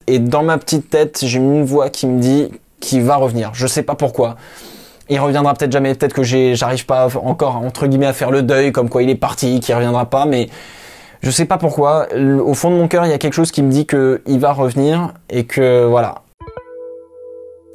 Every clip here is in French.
et dans ma petite tête, j'ai une voix qui me dit qu'il va revenir. Je sais pas pourquoi. Il reviendra peut-être jamais, peut-être que j'arrive pas encore, entre guillemets, à faire le deuil, comme quoi il est parti, qu'il reviendra pas, mais je sais pas pourquoi. Au fond de mon cœur, il y a quelque chose qui me dit qu'il va revenir, et que voilà.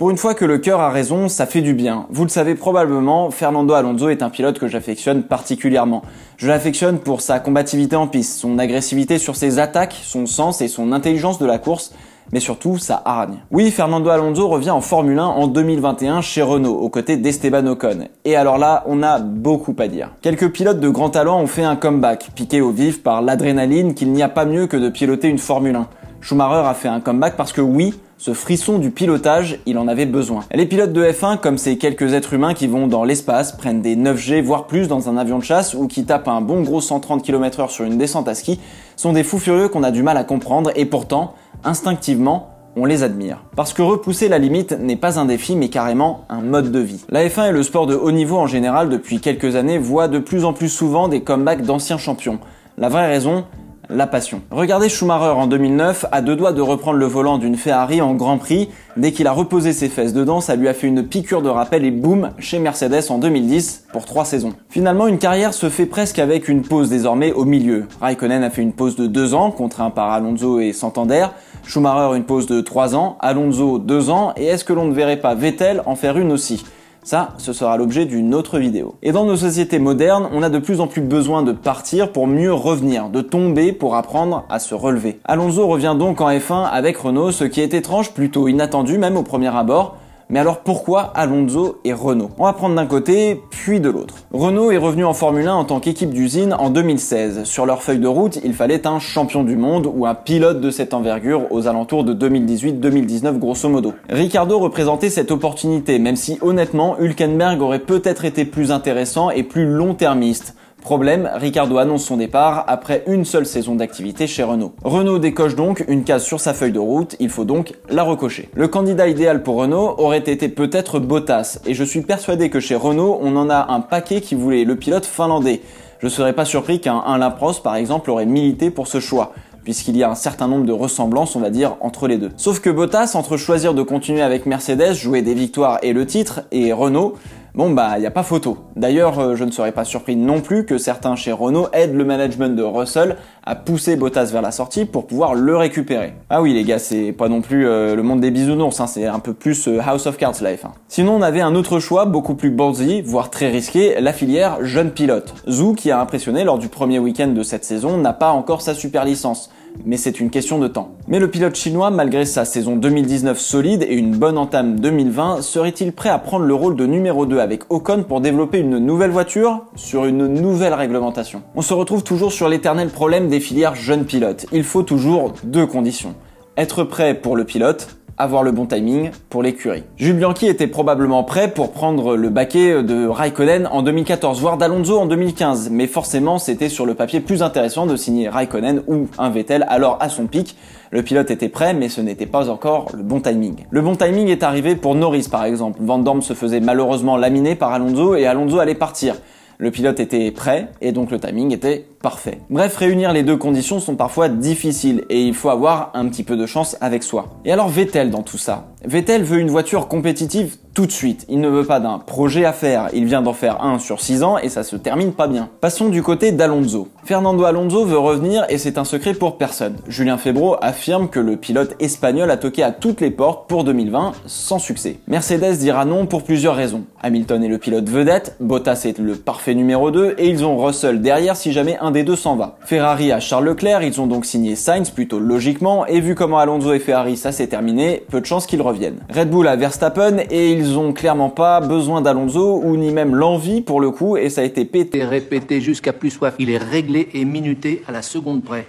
Pour une fois que le cœur a raison, ça fait du bien. Vous le savez probablement, Fernando Alonso est un pilote que j'affectionne particulièrement. Je l'affectionne pour sa combativité en piste, son agressivité sur ses attaques, son sens et son intelligence de la course, mais surtout sa hargne. Oui, Fernando Alonso revient en Formule 1 en 2021 chez Renault, aux côtés d'Esteban Ocon. Et alors là, on a beaucoup à dire. Quelques pilotes de grand talent ont fait un comeback, piqués au vif par l'adrénaline qu'il n'y a pas mieux que de piloter une Formule 1. Schumacher a fait un comeback parce que oui, ce frisson du pilotage, il en avait besoin. Les pilotes de F1, comme ces quelques êtres humains qui vont dans l'espace, prennent des 9G, voire plus dans un avion de chasse, ou qui tapent un bon gros 130 km/h sur une descente à ski, sont des fous furieux qu'on a du mal à comprendre, et pourtant, instinctivement, on les admire. Parce que repousser la limite n'est pas un défi, mais carrément un mode de vie. La F1 et le sport de haut niveau en général, depuis quelques années, voient de plus en plus souvent des comebacks d'anciens champions. La vraie raison, la passion. Regardez Schumacher en 2009, à deux doigts de reprendre le volant d'une Ferrari en Grand Prix. Dès qu'il a reposé ses fesses dedans, ça lui a fait une piqûre de rappel et boum, chez Mercedes en 2010 pour 3 saisons. Finalement, une carrière se fait presque avec une pause désormais au milieu. Raikkonen a fait une pause de 2 ans, contraint par Alonso et Santander. Schumacher une pause de 3 ans, Alonso 2 ans, et est-ce que l'on ne verrait pas Vettel en faire une aussi ? Ça, ce sera l'objet d'une autre vidéo. Et dans nos sociétés modernes, on a de plus en plus besoin de partir pour mieux revenir, de tomber pour apprendre à se relever. Alonso revient donc en F1 avec Renault, ce qui est étrange, plutôt inattendu même au premier abord. Mais alors pourquoi Alonso et Renault? On va prendre d'un côté, puis de l'autre. Renault est revenu en Formule 1 en tant qu'équipe d'usine en 2016. Sur leur feuille de route, il fallait un champion du monde ou un pilote de cette envergure aux alentours de 2018-2019 grosso modo. Ricciardo représentait cette opportunité, même si honnêtement, Hülkenberg aurait peut-être été plus intéressant et plus long-termiste. Problème, Ricciardo annonce son départ après une seule saison d'activité chez Renault. Renault décoche donc une case sur sa feuille de route, il faut donc la recocher. Le candidat idéal pour Renault aurait été peut-être Bottas, et je suis persuadé que chez Renault, on en a un paquet qui voulait le pilote finlandais. Je serais pas surpris qu'un Alain Prost, par exemple, aurait milité pour ce choix, puisqu'il y a un certain nombre de ressemblances, on va dire, entre les deux. Sauf que Bottas, entre choisir de continuer avec Mercedes, jouer des victoires et le titre, et Renault, bon bah y a pas photo. D'ailleurs, je ne serais pas surpris non plus que certains chez Renault aident le management de Russell à pousser Bottas vers la sortie pour pouvoir le récupérer. Ah oui les gars, c'est pas non plus le monde des bisounours, hein, c'est un peu plus House of Cards la F1. Sinon on avait un autre choix beaucoup plus ballsy, voire très risqué, la filière jeune pilote. Zhou, qui a impressionné lors du premier week-end de cette saison, n'a pas encore sa super licence. Mais c'est une question de temps. Mais le pilote chinois, malgré sa saison 2019 solide et une bonne entame 2020, serait-il prêt à prendre le rôle de numéro 2 avec Ocon pour développer une nouvelle voiture sur une nouvelle réglementation? On se retrouve toujours sur l'éternel problème des filières jeunes pilotes. Il faut toujours 2 conditions. Être prêt pour le pilote, avoir le bon timing pour l'écurie. Jules Bianchi était probablement prêt pour prendre le baquet de Raikkonen en 2014, voire d'Alonso en 2015, mais forcément c'était sur le papier plus intéressant de signer Raikkonen ou un Vettel, alors à son pic. Le pilote était prêt, mais ce n'était pas encore le bon timing. Le bon timing est arrivé pour Norris par exemple. Van Dorn se faisait malheureusement laminer par Alonso et Alonso allait partir. Le pilote était prêt et donc le timing était parfait. Bref, réunir les 2 conditions sont parfois difficiles et il faut avoir un petit peu de chance avec soi. Et alors Vettel dans tout ça? Vettel veut une voiture compétitive tout de suite. Il ne veut pas d'un projet à faire, il vient d'en faire un sur 6 ans et ça se termine pas bien. Passons du côté d'Alonso. Fernando Alonso veut revenir et c'est un secret pour personne. Julien Febvre affirme que le pilote espagnol a toqué à toutes les portes pour 2020 sans succès. Mercedes dira non pour plusieurs raisons. Hamilton est le pilote vedette, Bottas est le parfait numéro 2 et ils ont Russell derrière si jamais un des deux s'en va. Ferrari a Charles Leclerc, ils ont donc signé Sainz plutôt logiquement et vu comment Alonso et Ferrari ça s'est terminé, peu de chances qu'ils reviennent. Red Bull a Verstappen et ils ont clairement pas besoin d'Alonso ou ni même l'envie pour le coup et ça a été pété et répété jusqu'à plus soif. Il est réglé et minuté à la seconde près.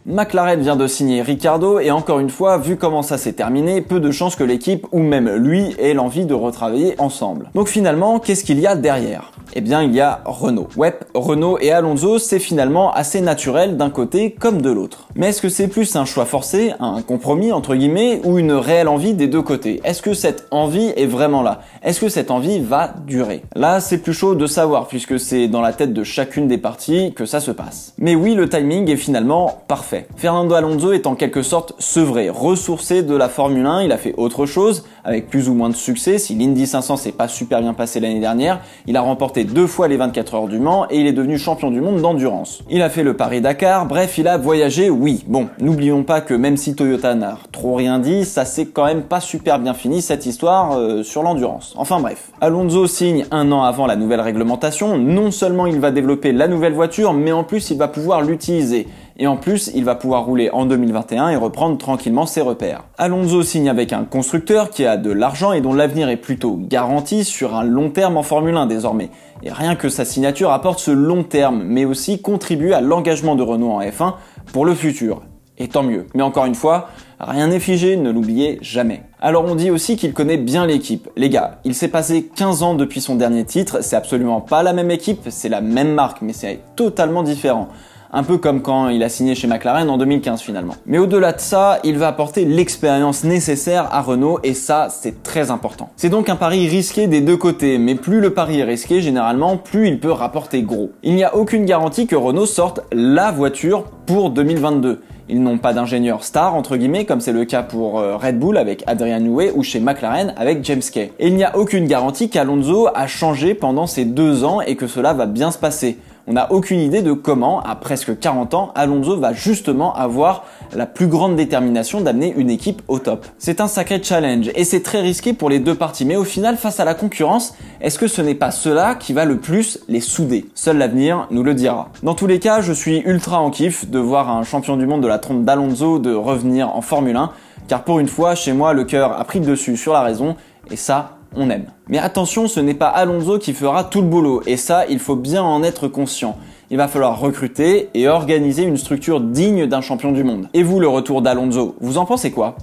McLaren vient de signer Ricciardo et encore une fois, vu comment ça s'est terminé, peu de chances que l'équipe ou même lui ait l'envie de retravailler ensemble. Donc finalement, qu'est-ce qu'il y a derrière? Eh bien, il y a Renault. Ouais, Renault et Alonso, c'est finalement assez naturel d'un côté comme de l'autre. Mais est-ce que c'est plus un choix forcé, un compromis entre guillemets, ou une réelle envie des deux côtés? Est-ce que cette envie est vraiment là? Est-ce que cette envie va durer? Là, c'est plus chaud de savoir, puisque c'est dans la tête de chacune des parties que ça se passe. Mais oui, le timing est finalement parfait. Fernando Alonso est en quelque sorte sevré, ressourcé de la Formule 1, il a fait autre chose, avec plus ou moins de succès. Si l'Indy 500 s'est pas super bien passé l'année dernière, il a remporté 2 fois les 24 heures du Mans et il est devenu champion du monde d'endurance. Il a fait le Paris-Dakar, bref, il a voyagé, oui. Bon, n'oublions pas que même si Toyota n'a trop rien dit, ça s'est quand même pas super bien fini cette histoire sur l'endurance. Enfin bref. Alonso signe 1 an avant la nouvelle réglementation, non seulement il va développer la nouvelle voiture, mais en plus il va pouvoir l'utiliser. Et en plus, il va pouvoir rouler en 2021 et reprendre tranquillement ses repères. Alonso signe avec un constructeur qui a de l'argent et dont l'avenir est plutôt garanti sur un long terme en Formule 1 désormais. Et rien que sa signature apporte ce long terme, mais aussi contribue à l'engagement de Renault en F1 pour le futur. Et tant mieux. Mais encore une fois, rien n'est figé, ne l'oubliez jamais. Alors on dit aussi qu'il connaît bien l'équipe. Les gars, il s'est passé 15 ans depuis son dernier titre, c'est absolument pas la même équipe, c'est la même marque, mais c'est totalement différent. Un peu comme quand il a signé chez McLaren en 2015 finalement. Mais au-delà de ça, il va apporter l'expérience nécessaire à Renault et ça, c'est très important. C'est donc un pari risqué des deux côtés, mais plus le pari est risqué, généralement, plus il peut rapporter gros. Il n'y a aucune garantie que Renault sorte la voiture pour 2022. Ils n'ont pas d'ingénieur star, entre guillemets, comme c'est le cas pour Red Bull avec Adrian Newey ou chez McLaren avec James Kay. Et il n'y a aucune garantie qu'Alonso a changé pendant ces 2 ans et que cela va bien se passer. On n'a aucune idée de comment, à presque 40 ans, Alonso va justement avoir la plus grande détermination d'amener une équipe au top. C'est un sacré challenge et c'est très risqué pour les deux parties. Mais au final, face à la concurrence, est-ce que ce n'est pas cela qui va le plus les souder? Seul l'avenir nous le dira. Dans tous les cas, je suis ultra en kiff de voir un champion du monde de la trempe d'Alonso de revenir en Formule 1, car pour une fois, chez moi, le cœur a pris le dessus sur la raison et ça, on aime. Mais attention, ce n'est pas Alonso qui fera tout le boulot, et ça, il faut bien en être conscient. Il va falloir recruter et organiser une structure digne d'un champion du monde. Et vous, le retour d'Alonso, vous en pensez quoi ?